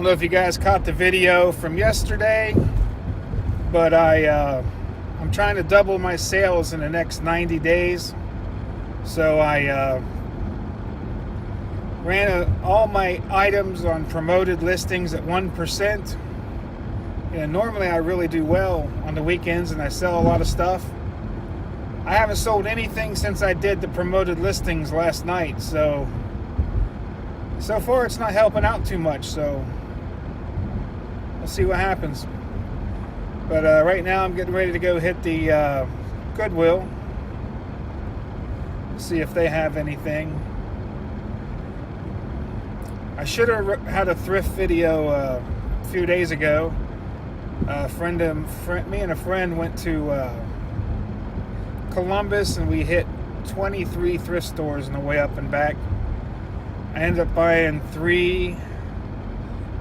know if you guys caught the video from yesterday, but I'm trying to double my sales in the next 90 days. So I ran all my items on promoted listings at 1%. And normally I really do well on the weekends and I sell a lot of stuff. I haven't sold anything since I did the promoted listings last night, so far it's not helping out too much, so we'll see what happens. But right now I'm getting ready to go hit the Goodwill, see if they have anything. I should have had a thrift video a few days ago. Me and a friend went to Columbus and we hit 23 thrift stores on the way up and back. I ended up buying 3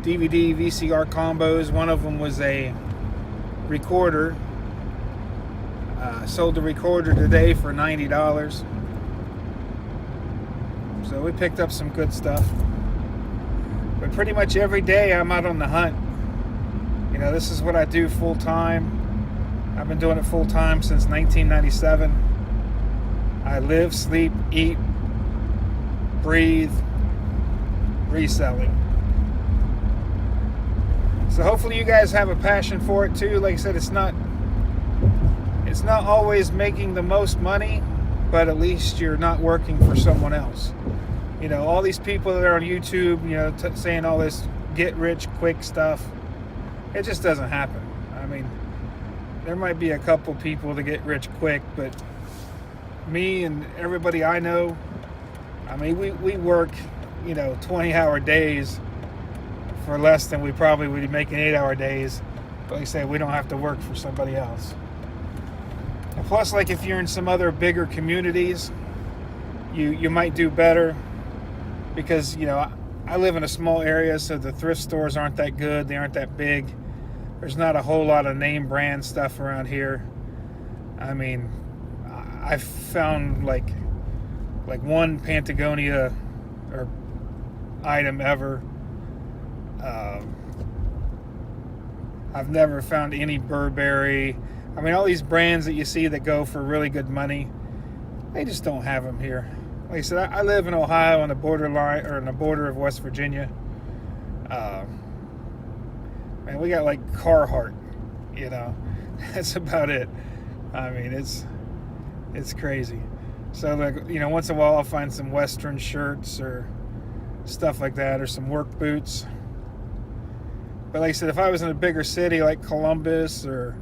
DVD VCR combos. One of them was a recorder. Sold the recorder today for $90. So we picked up some good stuff. But pretty much every day I'm out on the hunt. You know, this is what I do full time. I've been doing it full time since 1997. I live, sleep, eat, breathe reselling. So hopefully you guys have a passion for it too. Like I said, it's not always making the most money, but at least you're not working for someone else. You know, all these people that are on YouTube, you know, saying all this get rich quick stuff, it just doesn't happen. I mean, there might be a couple people that get rich quick, but me and everybody I know, I mean, we work, you know, 20-hour days for less than we probably would be making 8-hour days. But like I say, we don't have to work for somebody else. And plus, like if you're in some other bigger communities, you might do better because, you know, I live in a small area, so the thrift stores aren't that good. They aren't that big. There's not a whole lot of name brand stuff around here. I mean, I've found like one Patagonia or item ever. I've never found any Burberry. I mean, all these brands that you see that go for really good money, they just don't have them here. Like I said, I live in Ohio on the borderline, or on the border of West Virginia. Man, we got like Carhartt, you know. That's about it. I mean, it's crazy. So, like, you know, once in a while I'll find some Western shirts or stuff like that, or some work boots. But like I said, if I was in a bigger city like Columbus or,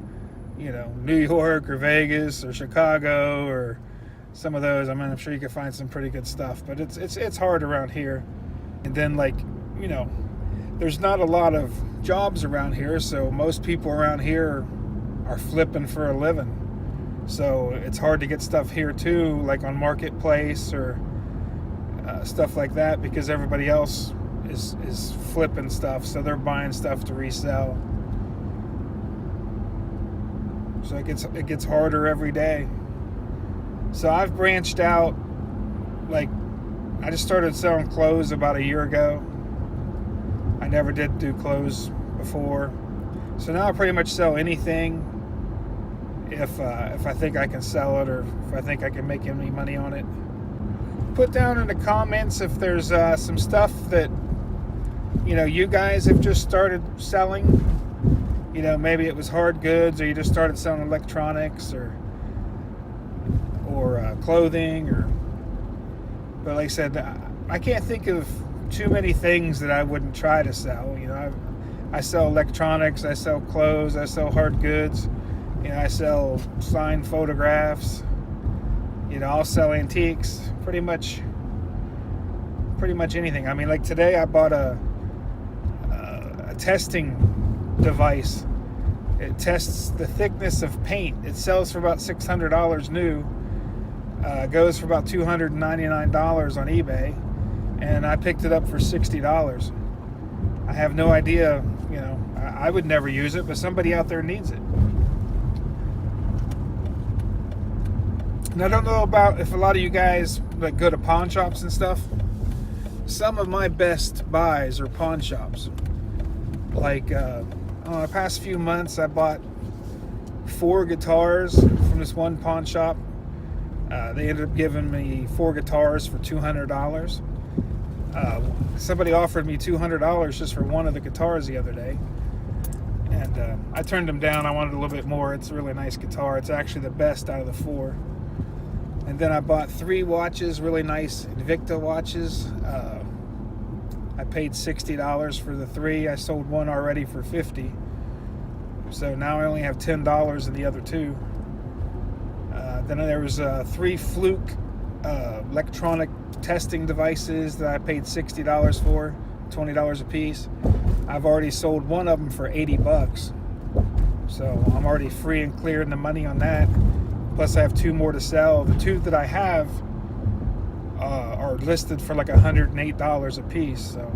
you know, New York or Vegas or Chicago or some of those, I mean, I'm sure you could find some pretty good stuff. But it's hard around here. And then, like, you know, there's not a lot of jobs around here, so most people around here are flipping for a living. So it's hard to get stuff here too, like on Marketplace or stuff like that, because everybody else is flipping stuff, so they're buying stuff to resell. So it gets harder every day. So I've branched out. Like, I just started selling clothes about a year ago. I never did do clothes before, so now I pretty much sell anything if I think I can sell it, or if I think I can make any money on it. Put down in the comments if there's some stuff that, you know, you guys have just started selling. You know, maybe it was hard goods, or you just started selling electronics or clothing, or. But like I said, I can't think of too many things that I wouldn't try to sell. You know, I sell electronics, I sell clothes, I sell hard goods. You know, I sell signed photographs. You know, I'll sell antiques. Pretty much anything. I mean, like today I bought a testing device. It tests the thickness of paint. It sells for about $600 new. Goes for about $299 on eBay, and I picked it up for $60. I have no idea. You know, I would never use it, but somebody out there needs it. And I don't know about if a lot of you guys like go to pawn shops and stuff. Some of my best buys are pawn shops. like the past few months, I bought 4 guitars from this one pawn shop. They ended up giving me 4 guitars for $200. Somebody offered me $200 just for one of the guitars the other day, and I turned them down. I wanted a little bit more. It's a really nice guitar. It's actually the best out of the 4. And then I bought 3 watches, really nice Invicta watches. I paid $60 for the 3. I sold one already for $50. So now I only have $10 in the other 2. Then there was 3 Fluke electronic testing devices that I paid $60 for, $20 a piece. I've already sold one of them for $80. So I'm already free and clear in the money on that. Plus I have 2 more to sell. The 2 that I have are listed for like $108 a piece. So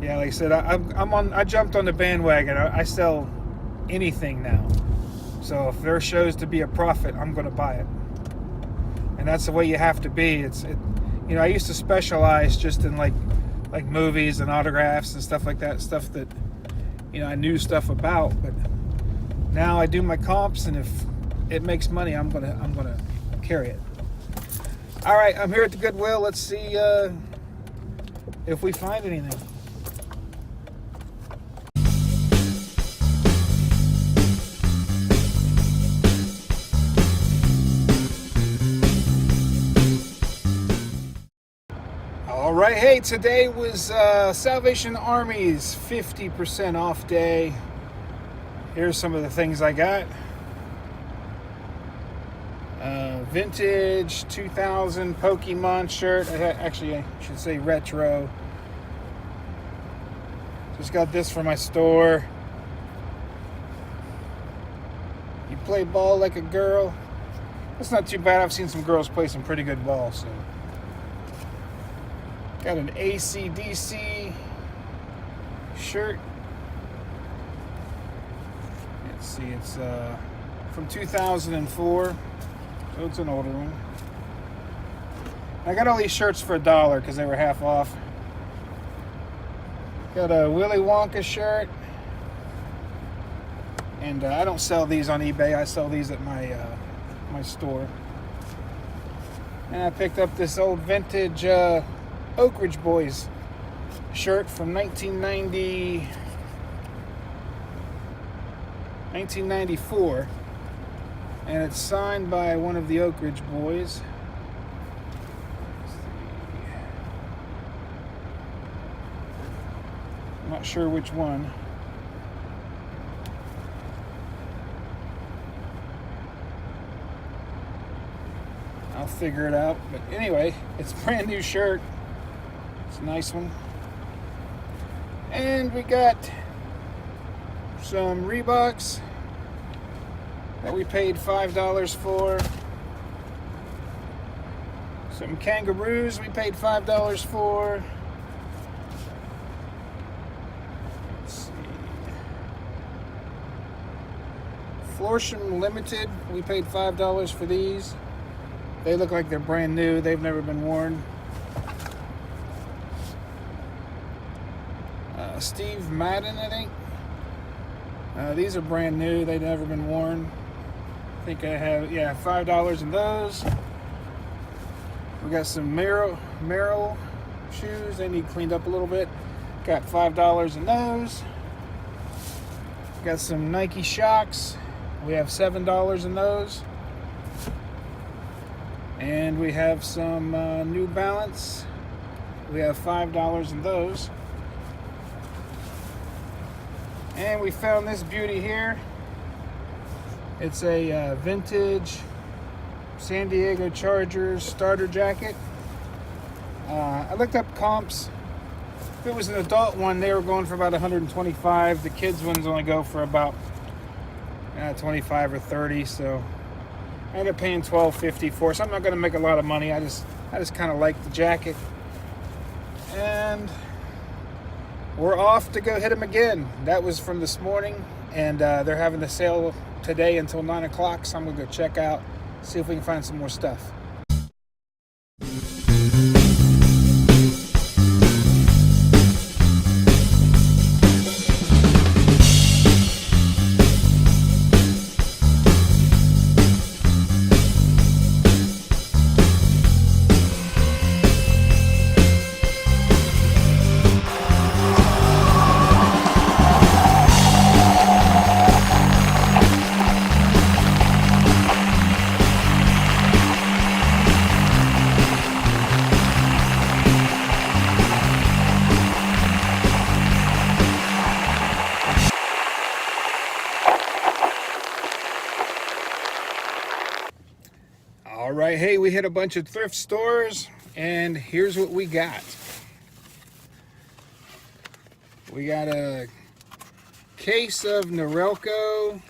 yeah, like I said, I jumped on the bandwagon. I sell anything now. So if there shows to be a profit, I'm going to buy it. And that's the way you have to be. I used to specialize just in like movies and autographs and stuff like that, stuff that I knew stuff about. But now I do my comps, and if it makes money, I'm gonna carry it. All right, I'm here at the Goodwill. Let's see if we find anything. All right, hey, today was Salvation Army's 50% off day. Here's some of the things I got. Vintage 2000 Pokemon shirt. Actually, I should say retro. Just got this for my store. You play ball like a girl. That's not too bad. I've seen some girls play some pretty good ball. So, got an AC/DC shirt. Let's see, it's from 2004. So it's an older one. I got all these shirts for $1 because they were half off. Got a Willy Wonka shirt. And I don't sell these on eBay. I sell these at my store. And I picked up this old vintage Oak Ridge Boys shirt from 1994. And it's signed by one of the Oak Ridge Boys. I'm not sure which one. I'll figure it out. But anyway, it's a brand new shirt. It's a nice one. And we got some Reeboks that we paid $5 for. Some Kangaroos we paid $5 for. Let's see. Florsham Limited, we paid $5 for these. They look like they're brand new. They've never been worn. Steve Madden, I think. These are brand new. They've never been worn. I think I have, $5 in those. We got some Merrill shoes. They need cleaned up a little bit. Got $5 in those. Got some Nike Shocks. We have $7 in those. And we have some New Balance. We have $5 in those. And we found this beauty here. It's a vintage San Diego Chargers starter jacket. I looked up comps. If it was an adult one, they were going for about $125. The kids ones only go for about $25 or $30. So I ended up paying $12.50 for it. So I'm not going to make a lot of money. I just kind of like the jacket. And we're off to go hit them again. That was from this morning, and they're having the sale today until 9 o'clock. So I'm going to go check out, see if we can find some more stuff. Alright, hey, we hit a bunch of thrift stores, and here's what we got. We got a case of Norelco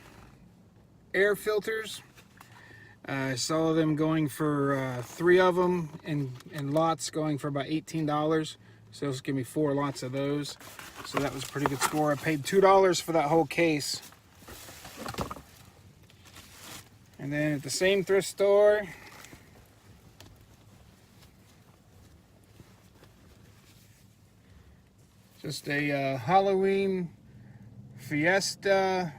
air filters. I saw them going for 3 of them in lots, going for about $18. So it's give me 4 lots of those. So that was a pretty good score. I paid $2 for that whole case. And then at the same thrift store, just a Halloween Fiesta,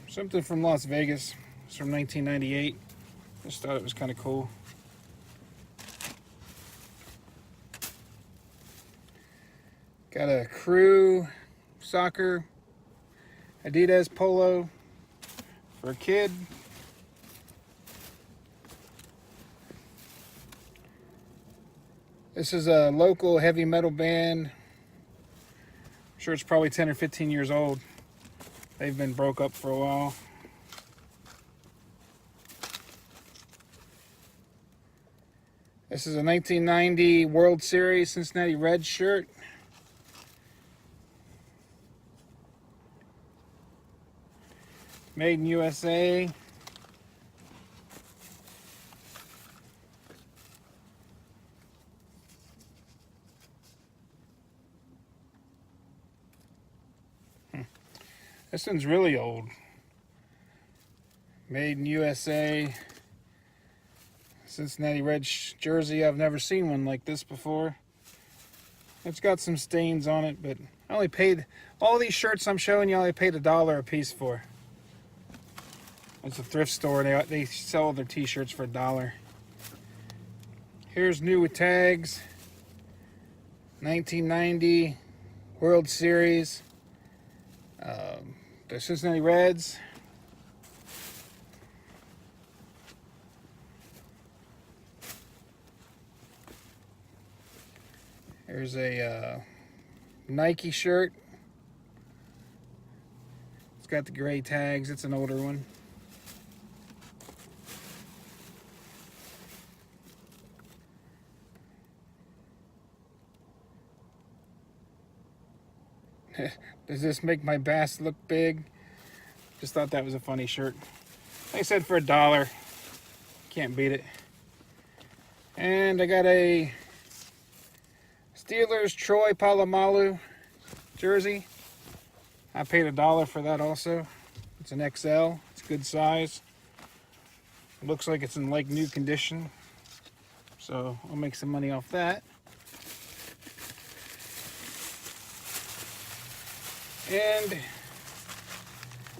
something from Las Vegas. It's from 1998. Just thought it was kind of cool. Got a Crew soccer Adidas polo for a kid. This is a local heavy metal band. I'm sure it's probably 10 or 15 years old. They've been broke up for a while. This is a 1990 World Series Cincinnati Reds shirt. Made in USA. This one's really old. Made in USA. Cincinnati Reds jersey. I've never seen one like this before. It's got some stains on it, but I only paid, all these shirts I'm showing you, I only paid $1 a piece for. It's a thrift store. They sell their t-shirts for $1. Here's new with tags. 1990 World Series. The Cincinnati Reds. Here's a Nike shirt. It's got the gray tags. It's an older one. Does this make my bass look big? Just thought that was a funny shirt. Like I said, for $1. Can't beat it. And I got a Steelers Troy Polamalu jersey. I paid $1 for that also. It's an XL. It's good size. It looks like it's in like new condition. So I'll make some money off that. And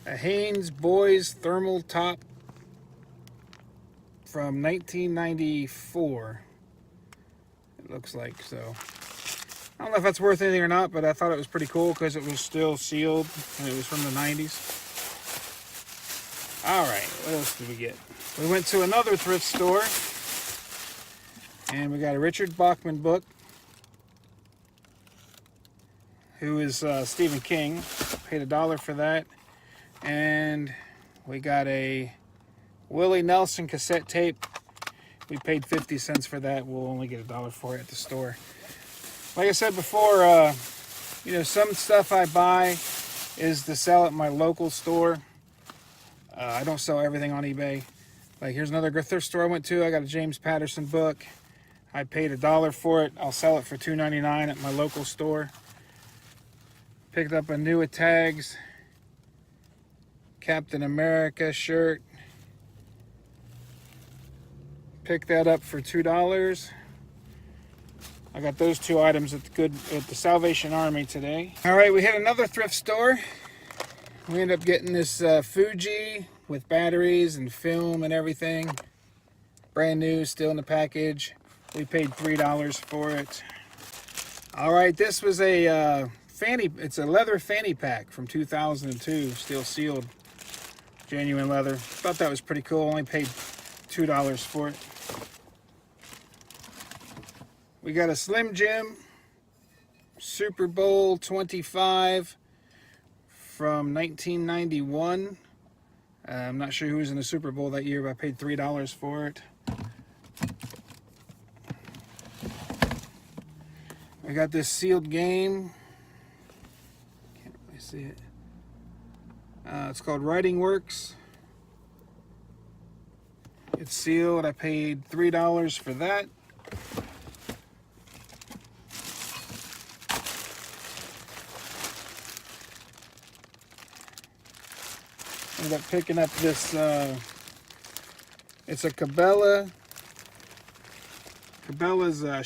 a Hanes Boys thermal top from 1994. It looks like. So I don't know if that's worth anything or not, but I thought it was pretty cool because it was still sealed and it was from the 90s. All right, what else did we get? We went to another thrift store and we got a Richard Bachman book, who is Stephen King. Paid $1 for that. And we got a Willie Nelson cassette tape. We paid 50 cents for that. We'll only get $1 for it at the store. Like I said before, you know, some stuff I buy is to sell at my local store. I don't sell everything on eBay. Like here's another thrift store I went to. I got a James Patterson book. I paid $1 for it. I'll sell it for $2.99 at my local store. Picked up a new with tags Captain America shirt. Picked that up for $2. I got those 2 items at the Salvation Army today. All right, we hit another thrift store. We ended up getting this Fuji with batteries and film and everything. Brand new, still in the package. We paid $3 for it. All right, this was a it's a leather fanny pack from 2002, still sealed, genuine leather. Thought that was pretty cool. Only paid $2 for it. We got a Slim Jim Super Bowl 25 from 1991. I'm not sure who was in the Super Bowl that year, but I paid $3 for it. I got this sealed game. Can't really see it. It's called Writing Works. It's sealed. I paid $3 for that. Ended up picking up this, it's a Cabela's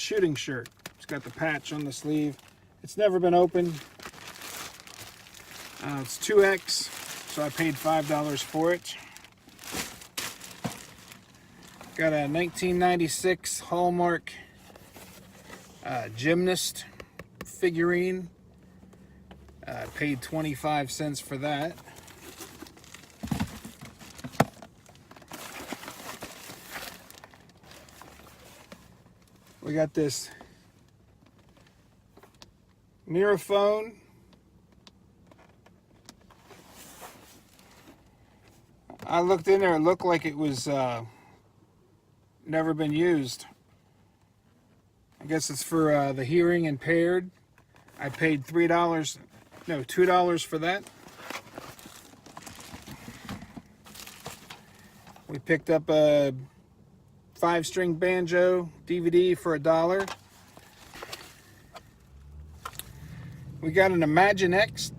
shooting shirt. It's got the patch on the sleeve. It's never been opened. It's 2X, so I paid $5 for it. Got a 1996 Hallmark gymnast figurine. I paid 25 cents for that. We got this mirror phone. I looked in there, it looked like it was never been used. I guess it's for the hearing impaired. I paid $2 for that. We picked up a 5-string banjo DVD for $1. We got an Imagine X.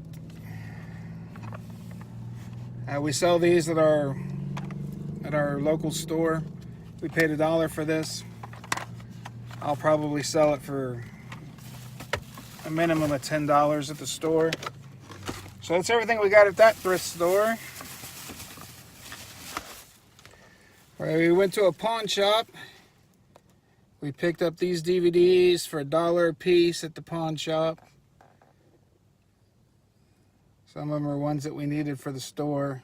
We sell these at our local store. We paid $1 for this. I'll probably sell it for a minimum of $10 at the store. So that's everything we got at that thrift store. We went to a pawn shop. We picked up these DVDs for $1 a piece at the pawn shop. Some of them are ones that we needed for the store.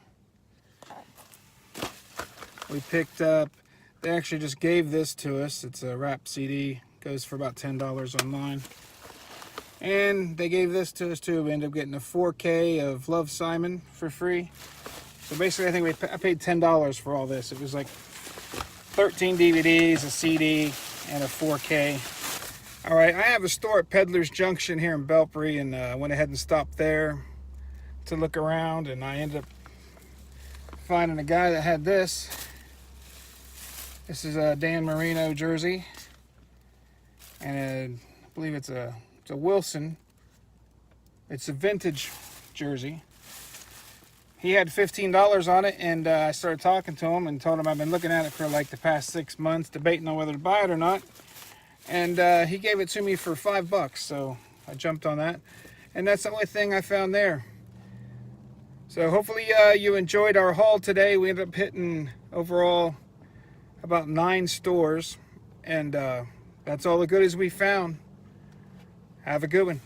We picked up, they actually just gave this to us. It's a rap CD. Goes for about $10 online. And they gave this to us too. We ended up getting a 4K of Love, Simon for free. So basically, I think I paid $10 for all this. It was like 13 DVDs, a CD, and a 4K. All right, I have a store at Peddler's Junction here in Belpre, and I went ahead and stopped there to look around, and I ended up finding a guy that had this. This is a Dan Marino jersey, and I believe it's a Wilson. It's a vintage jersey. He had $15 on it, and I started talking to him and told him I've been looking at it for like the past 6 months, debating on whether to buy it or not. And he gave it to me for $5, so I jumped on that. And that's the only thing I found there. So hopefully you enjoyed our haul today. We ended up hitting overall about 9 stores, and that's all the goodies we found. Have a good one.